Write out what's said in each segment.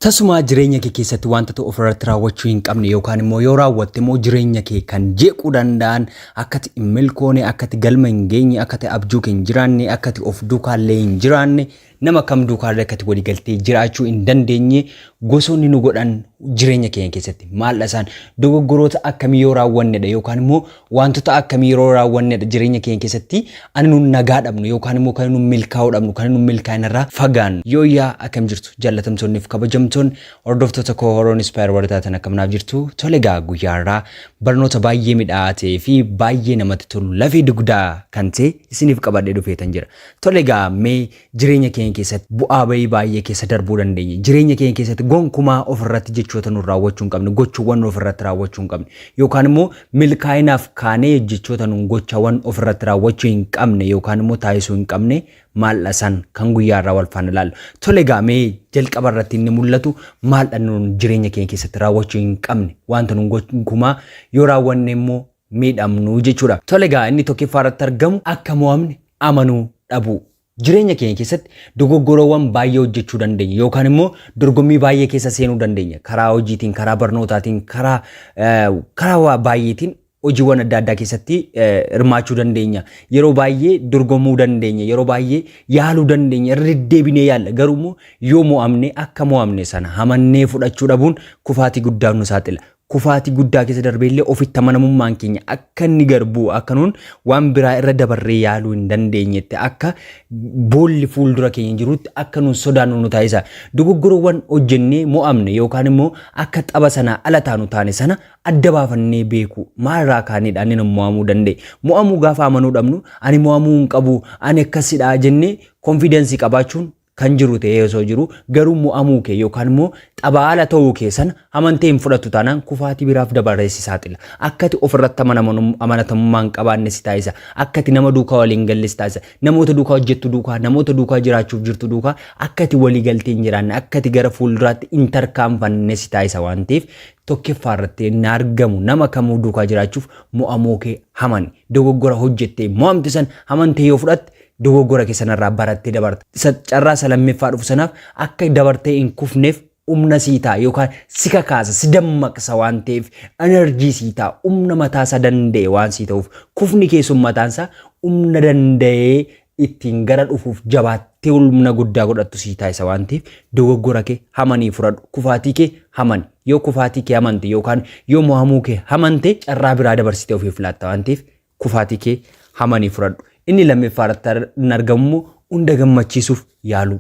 Tasuma jireenya kee keessatti wantoota ofirratti raawwachuu hin qabne yookaan immoo yoo raawwatte immoo jireenya kee kan jeequu danda'an akkati hin milkoone, akkati galma hin geenye, akkati abjuu hin jiraanne, akkati of duukaallee hin jiraanne, nama kam duukaallee akkati walii galtee jiraachuu hin dandeenye gosoonni nu godhan jireenya keenya keessatti maal isaan dogoggoroota akkamii yoo raawwannedha yookaan immoo wantoota akkamii yoo raawwannedha jireenya keenya keessatti ani nu nagaa dhabnu yookaan immoo kan nu milkaa'uu dhabnu kan nu milkaa'inarraa fagaannu yoo yaa akkam jirtu jaalatamtoonniif kabajamtoon hordoftoota koo Horoon Inspire wartaatan akkamnaaf jirtu tole gaa guyyaarraa barnoota baay'ee midhaatee fi baay'ee namatti tolu lafee dugdaa kan ta'e isiniif qabadhee dhufeetan jira tole gaa mee jireenya keenya keessatti bu'aa bayii baay'ee keessa darbuu dandeenya jireenya keenya keessatti gonkumaa ofirratti jechoota nu raawwachuu hin qabne gochuuwwan ofirratti raawwachuu hin qabne yookaan immoo milkaa'inaaf kaanee jechoota nu gochaawwan ofirratti raawwachuu hin qabne yookaan immoo taasisuu hin qabne maal san kan guyyaarraa wal faana ilaallu tole gaa mee jalqaba irratti inni mul'atu maal nu jireenya keenya keessatti raawwachuu hin qabne wanta nu gonkumaa yoo raawwanne immoo miidhamnu jechuudha tole gaa inni tokkoffaa irratti argamu akka mo'amne amanuu dhabuu jireenya keenya keessatti dogoggoroowwan baay'ee hojjechuu dandeenya yookaan immoo dorgommii baay'ee keessa seenuu dandeenya karaa hojiitiin karaa barnootaatiin karaa baay'eetiin hojiiwwan adda addaa keessatti hirmaachuu dandeenya yeroo baay'ee dorgomuu dandeenya yeroo baay'ee yaaluu dandeenya irra deddeebinee yaalla garuu yoo mo'amne akka mo'amne sana hamannee fudhachuu dhabuun kufaatii guddaa nu saaxila kufaatii guddaa keessa darbeellee ofitti amanamummaan keenya akka inni garbuu akka nuun waan biraa irra dabarree yaaluu hin dandeenyetti akka boolli fuuldura keenya jirutti akka nuun sodaannu nu taasisa dogoggoroowwan hojjennee mo'amne yookaan immoo akka tapha sana ala taanu taane sana adda baafannee beeku maalirraa kaanedha inni nu mo'amuu danda'e mo'amuu gaafa amanuu dhabnu ani mo'amuu hin qabu ani akkasidha jennee konfiidensii qabaachuun kan jiru ta'ee osoo jiru garuu mo'amuu kee yookaan immoo tapha ala ta'uu kee sana amantee hin fudhattu taanaan kufaatii biraaf dabarree si saaxila akkati ofirratti amanatamummaa hin qabaanne si taasisa akkati nama duukaa waliin galle si taasisa namoota duukaa hojjettu duukaa namoota duukaa jiraachuuf jirtu duukaa akkati walii galtee hin jiraanne akkati gara fuulduraatti hin tarkaanfanne si taasisa waan ta'eef tokkoffaa irratti inni argamu nama kamuu duukaa jiraachuuf mo'amuu kee hamani dogoggora hojjettee mo'amte san amantee yoo fudhatte dogoggora keessanirraa barattee dabarte isa carraa lammaffaa dhufu sanaaf akka dabartee hin kufneef humna sii ta'a yookaan si kakaasa si dammaqsa waan ta'eef enerjii sii ta'a humna mataasaa danda'e waan sii ta'uuf kufni keessum mataansaa humna danda'ee ittiin gara dhufuuf jabaattee humna guddaa godhattu sii taasisa waan ta'eef dogoggora kee hamanii fudhadhu kufaatii kee hamani yoo kufaatii kee hamante yookaan yoo mo'amuu kee hamante carraa biraa dabarsitee ofiif laatta waan ta'eef kufaatii kee hamanii fudhadhu inni lammaffaa irratti argamu hunda gammachiisuuf yaalu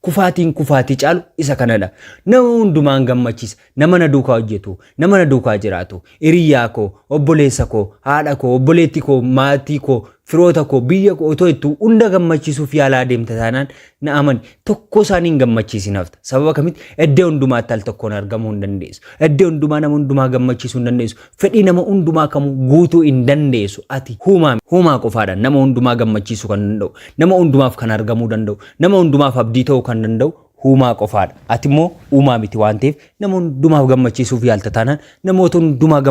kufaatiin kufaatii caalu isa kanadha nama hundumaan gammachiisa nama na duukaa hojjetu nama na duukaa jiraatu hiriyaa koo obboleessa koo haadha koo obboleetti koo maatii koo firoota koo biyya koo otoo itti hunda gammachiisuuf yaalaa deemta taanaan na amani tokko isaanii hin gammachiisin hafta sababa kamitti eddee hundumaatti al tokkoon argamuu hin dandeessu eddee hundumaa nama hundumaa gammachiisuu hin dandeessu fedhii nama hundumaa kamuu guutuu hin dandeessu ati huumaa qofaadhaan nama hundumaa gammachiisuu kan danda'u nama hundumaaf kan argamuu danda'u nama hundumaaf abdii ta'uu kan danda'u huumaa qofaadha ati immoo uumaa miti waan ta'eef nama hundumaaf gammachiisuuf yaalta taanaan namoota hundumaa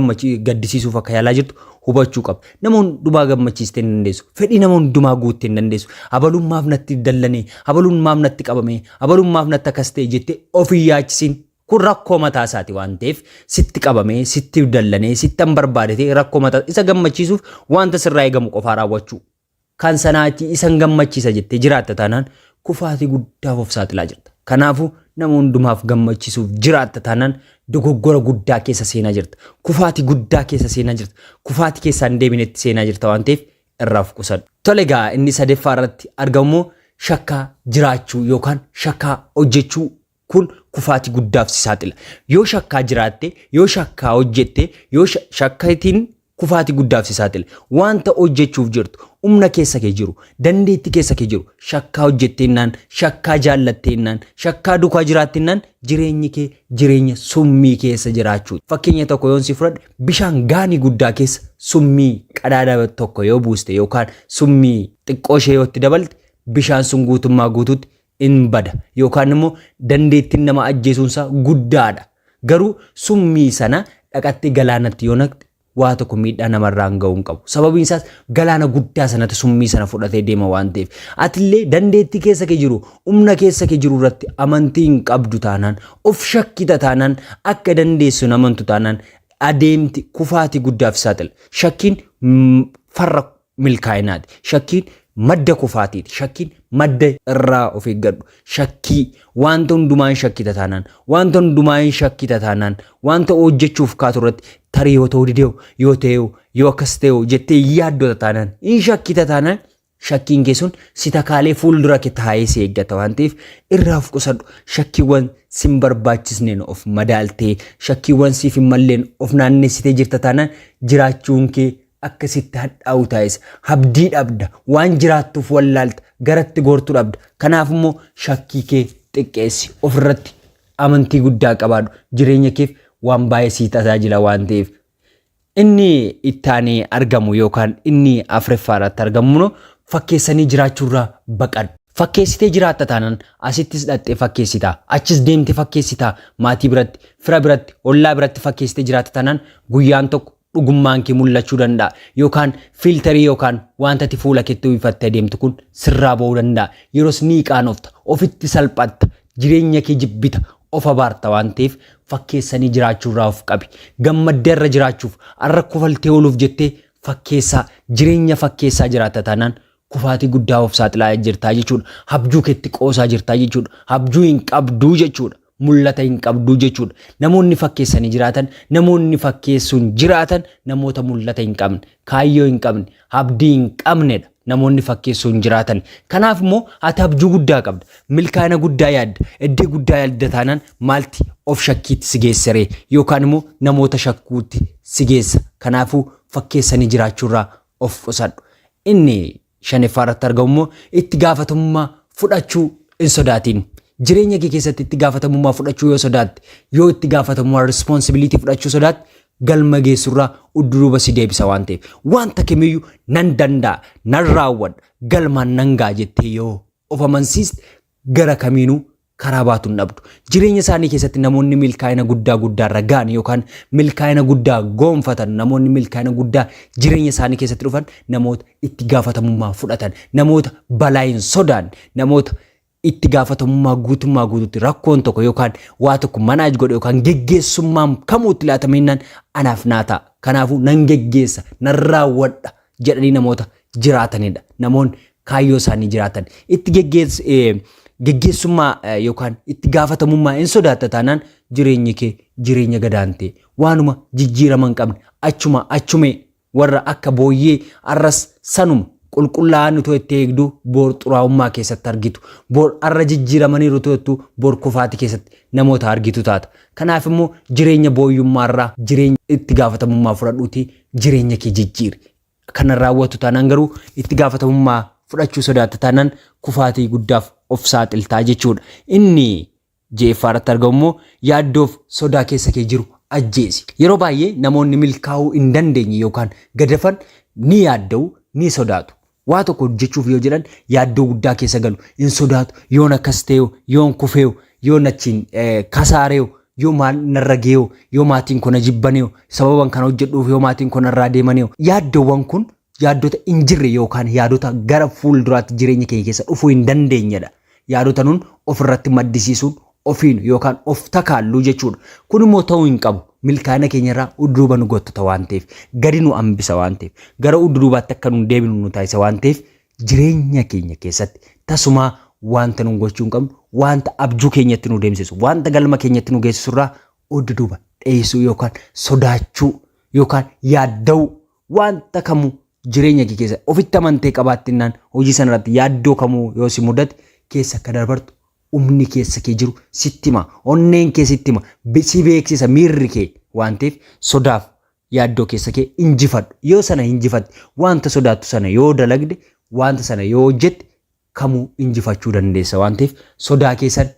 gaddisiisuuf akka yaalaa jirtu hubachuu qaba nama hundumaa gammachiistee hin dandeessu fedhii nama hundumaa guuttee hin dandeessu abalummaaf natti dallane abalummaaf natti qabame abalummaaf natti akkas ta'e jettee ofii yaachisiin kun rakkoo mataa isaati waan ta'eef sitti qabame sitti dallane sitti hin barbaadate rakkoo mataa isa gammachiisuuf wanta sirraa eegamu qofaa raawwachuu kan sanaati isan gammachiisa jettee jiraatta taanaan kufaatii guddaaf of saaxilaa jirta kanaafuu nama hundumaaf gammachiisuuf jiraatta taanaan dogoggora guddaa keessa seenaa jirta kufaatii guddaa keessa seenaa jirta kufaatii keessaan deebinetti seenaa jirta waan ta'eef irraaf qusadhu tole gaa inni sadeeffaa irratti argamu shakkaa jiraachuu yookaan shakkaa hojjechuu kun kufaatii guddaaf si saaxila yoo shakkaa jiraatte yoo shakkaa hojjette yoo shakkaatiin kufaatii guddaaf si saaxila wanta hojjechuuf jirtu humna keessa kee jiru dandeetti keessa kee jiru shakkaa hojjetteennaan shakkaa jaallatteenaan shakkaa duukaa jiraatteenaan jireenyi kee jireenya summii keessa jiraachuu fakkeenya tokko yoon si fudhadhe bishaan gaanii guddaa keessa summii qadaada tokko yoo buuste yookaan summii xiqqoo ishee yoo itti dabalte bishaan sun guutummaa guutuutti in bada yookaan immoo dandeettiin nama ajjeesuunsaa guddaadha garuu summii sana dhaqattee galaanatti yoo naqxe waa tokko miidhaa namarraan ga'uu hin qabu. Sababiin isaas galaana guddaa sanatti summii sana fudhatee deema waan ta'eef. Atillee dandeettii keessa kee jiru, humna keessa kee jiru irratti amantii hin qabdu taanaan, of shakkita taanaan, akka dandeessu namantu taanaan adeemti kufaatii guddaaf saaxila. Shakkiin farra milkaa'inaati. Shakkiin madda kufaatiiti. Shakkiin madda irraa of eeggadhu. Shakkii wanta hundumaan shakkita taanaan, wanta hundumaan shakkita taanaan, wanta hojjechuuf kaatu irratti tarii yoo ta'uu didee yoo ta'e yoo akkas ta'e jettee yaaddota taanaan in shakkita taanaan shakkiin kee sun si takaalee fuuldura kee taa'ee si eeggata waan ta'eef irraa of qusadhu. Shakkiiwwan sin barbaachisneen of madaaltee shakkiiwwan siif hin malleen of naannessitee jirta taanaan jiraachuun kee akkasitti hadhaa'u taa'es abdii dhabda waan jiraattuuf wallaalta garatti goortuu dhabda. Kanaaf immoo shakkii kee xiqqeessi ofirratti amantii guddaa qabaadhu. Jireenya keef waan baay'ee si tajaajila waan ta'eef. Inni ittaanee argamu yookaan inni afuraffaarratti argamu fakkeessanii jiraachuurraa baqadhu. Fakkeessitee jiraatta taanaan asittis dhattee fakkeessitaa, achis deemtee fakkeessitaa, maatii biratti, fira biratti, ollaa biratti fakkeessitee jiraatta taanaan guyyaan tokko dhugummaan kee mul'achuu danda'a yookaan filtarii yookaan wanta ati fuula keetti uwwifattee deemtu kun sirraa ba'uu danda'a. Yeroos ni qaanofta, ofitti salphatta, jireenya kee jibbita, of abaarta waan ta'eef fakkeessanii jiraachuurraa of qabi. Gammaddee irra jiraachuuf, arra kufaltee ooluuf jettee fakkeessaa, jireenya fakkeessaa jiraatta taanaan kufaatii guddaa of saaxilaa jirtaa jechuudha. Abjuu keetti qoosaa jirtaa jechuudha. Abjuu hin qabduu jechuudha. Mul'ata hin qabduu jechuudha. Namoonni fakkeessanii jiraatan, namoonni fakkeessuun jiraatan namoota mul'ata hin qabne, kaayyoo hin qabne, abdii hin qabnedha. Namoonni fakkeessuun jiraatan. Kanaaf immoo ati abjuu guddaa qabda, milkaa'ina guddaa yaadda, iddoo guddaa yaadda taanaan maalti of shakkiitti si geessaree yookaan immoo namoota shakkuutti si geessa. Kanaafuu fakkeessanii jiraachuurraa of qusadhu. Inni shanaffaarratti argamu immoo itti gaafatamummaa fudhachuu hin sodaatin. Jireenya kee keessatti itti gaafatamummaa fudhachuu yoo sodaatte, yoo itti gaafatamummaa responsibility fudhachuu sodaatte galma geessurraa udduruuba si deebisa waan ta'eef wanta kamiyyuu nan danda'a, nan raawwadha, galmaan nan ga'a jettee yoo of amansiiste gara kamiinuu karaa baatu hin dhabdu. Jireenya isaanii keessatti namoonni milkaa'ina guddaa irra ga'an yookaan milkaa'ina guddaa goonfatan, namoonni milkaa'ina guddaa jireenya isaanii keessatti dhufan namoota itti gaafatamummaa fudhatan, namoota balaa hin sodaanne, namoota itti gaafatamummaa guutummaa guutuutti rakkoon tokko yookaan waa tokko manaaj godhe yookaan geggeessummaan kamuutti laatameennan anaaf naa ta'a. Kanaafuu nan geggeessa, nan raawwadha jedhanii namoota jiraatanidha. Namoonni kaayyoo isaanii jiraatan itti geggeessummaa yookaan itti gaafatamummaa hin sodaatta taanaan jireenyi kee jireenya gadaantee waanuma jijjiirama hin qabne achumee warra akka booyyee arras sanuma qulqullaa'an utoo itti eegduu boor xuraa'ummaa keessatti argitu, boor arra jijjiiramanii utoo boor kufaatii keessatti namoota argitu taata. Kanaaf immoo jireenya booyyummaarraa jireenya itti gaafatamummaa fudhadhuutii jireenya kee jijjiiri. Kana raawwatu taanaan garuu itti gaafatamummaa fudhachuu sodaatta taanaan kufaatii guddaaf of saaxiltaa jechuudha. Inni ja'affaarratti argamu immoo yaaddoof sodaa keessa kee jiru ajjeesi. Yeroo baay'ee namoonni milkaa'uu hin dandeenye yookaan gadafan ni yaadda'u, ni sodaatu. Waa tokko hojjechuuf yoo jedhan yaaddoo guddaa keessa galu, hin sodaatu, yoon akkas ta'e, yoon kufee, yoon achiin kasaaree, yoo maal narra ga'ee, yoo maatiin kun jibbanee, sababan kana hojjedhuuf yoo maatiin kun irraa deemanee. Yaaddoowwan kun yaaddota hin jirre yookaan yaadota gara fuulduraatti jireenya keenya keessa dhufuu hin dandeenyedha. Yaadota nun ofirratti maddisiisuun ofiin yookaan of takaalluu jechuudha. Kun immoo ta'uu hin qabu. Milkaa'ina keenyarraa udduruuba nu gottota waan ta'eef, gadi nu hambisa waan ta'eef, gara udduruubaatti akka nu deebinu nu taasisa waan ta'eef jireenya keenya keessatti tasumaa wanta nu gochuu hin qabnu, wanta abjuu keenyatti nu deemsisu, wanta galma keenyatti nu geessisurraa udduruuba dheessuu yookaan sodaachuu yookaan yaadda'uu wanta kamuu jireenya kee keessa ofitti amantee qabaattinnaan hojii sanarratti yaaddoo kamuu yoo si mudate keessa akka darbartu umni keessa kee jiru sittima, onneen kee sittima, si beeksisa miirri kee waan ta'eef sodaaf yaaddoo keessa kee injifadhu. Yoo sana injifatte wanta sodaattu sana yoo dalagde, wanta sana yoo hojjette kamuu injifachuu dandeessa waan ta'eef sodaa keessan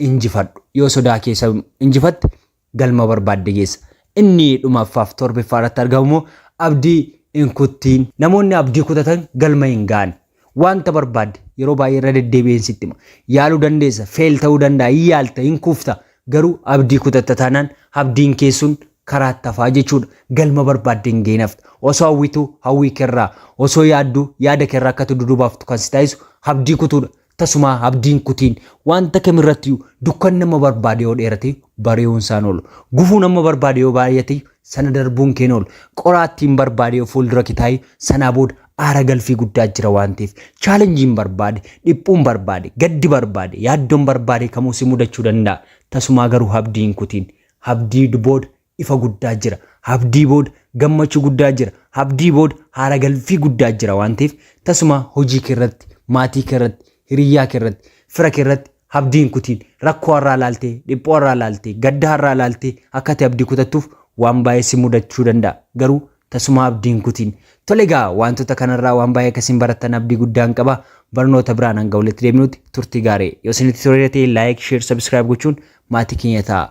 injifadhu. Yoo sodaa keessa injifatte galma barbaadde geessa. Inni dhumaffaaf torbaffaarratti argamu abdii hin kuttiin. Namoonni abdii kutatan galma hin gaane. Wanta barbaadde yeroo baay'ee irra deddeebi'een sitti hima. Yaaluu dandeessa, feel ta'uu danda'a, yaalta, hin kufta. Garuu abdii kutatta taanaan abdiin keessun karaatti hafaa jechuudha. Galma barbaadden geenafta. Osoo hawwitu hawwii kerraa, osoo yaaddu yaada kerraa akka dudubaaftu kan si taasisu abdii kutuudha. Tasuma abdiin kutiin wanta kamirratti dukkan nama barbaade yoo dheerate bari'uun isaan oolu. Gufuu nama barbaade yoo baay'ate sana darbuun keen oolu. Qoraattiin barbaade yoo fuuldura kitaayii sanaa booda aara galfii guddaa jira waan ta'eef chaalenjiin barbaade, dhiphuun barbaade, gaddi barbaade, yaaddoon barbaade kamuu si mudachuu danda'a. Tasuma garuu abdiin kutiin. Abdii booda ifa guddaa jira. Abdii booda gammachuu guddaa jira. Abdii booda aara galfii guddaa jira waan ta'eef tasuma hojii keerratti, maatii keerratti, hiriyyaa keerratti, fira keerratti abdiin kutiin. Rakkoo har'aa ilaaltee, dhiphoo har'aa ilaaltee, gadda har'aa ilaaltee akka ati abdii kutattuuf waan baay'ee si mudachuu danda'a. Garuu tasuma abdiin kutiin. Tole egaa wantoota kanarraa waan baay'ee akkasiin barattan abdii guddaan qaba. Barnoota biraan hanga walitti deebinutti turtii gaarii. Yoo isinitti tolee ta'e laayik, sheer, sabskiraayib gochuun maatii keenya ta'a.